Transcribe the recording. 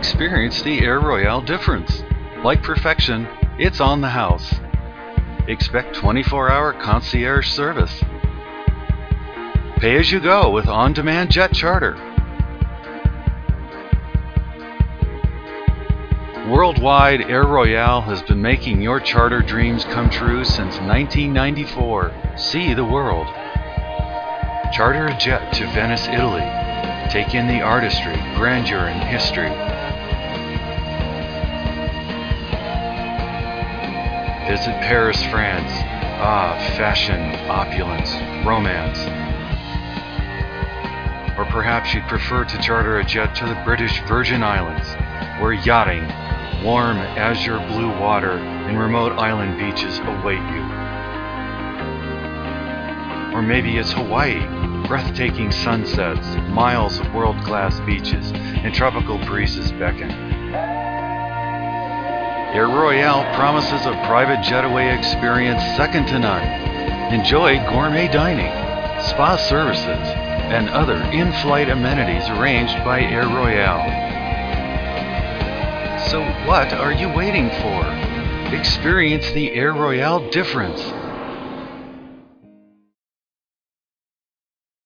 Experience the Air Royale difference. Like perfection, it's on the house. Expect 24-hour concierge service. Pay as you go with on-demand jet charter. Worldwide, Air Royale has been making your charter dreams come true since 1994. See the world. Charter a jet to Venice, Italy. Take in the artistry, grandeur, and history. Visit Paris, France. Ah, fashion, opulence, romance. Or perhaps you'd prefer to charter a jet to the British Virgin Islands, where yachting, warm azure blue water, and remote island beaches await you. Or maybe it's Hawaii, breathtaking sunsets, miles of world-class beaches, and tropical breezes beckon. Air Royale promises a private jetaway experience second to none. Enjoy gourmet dining, spa services, and other in-flight amenities arranged by Air Royale. So what are you waiting for? Experience the Air Royale difference.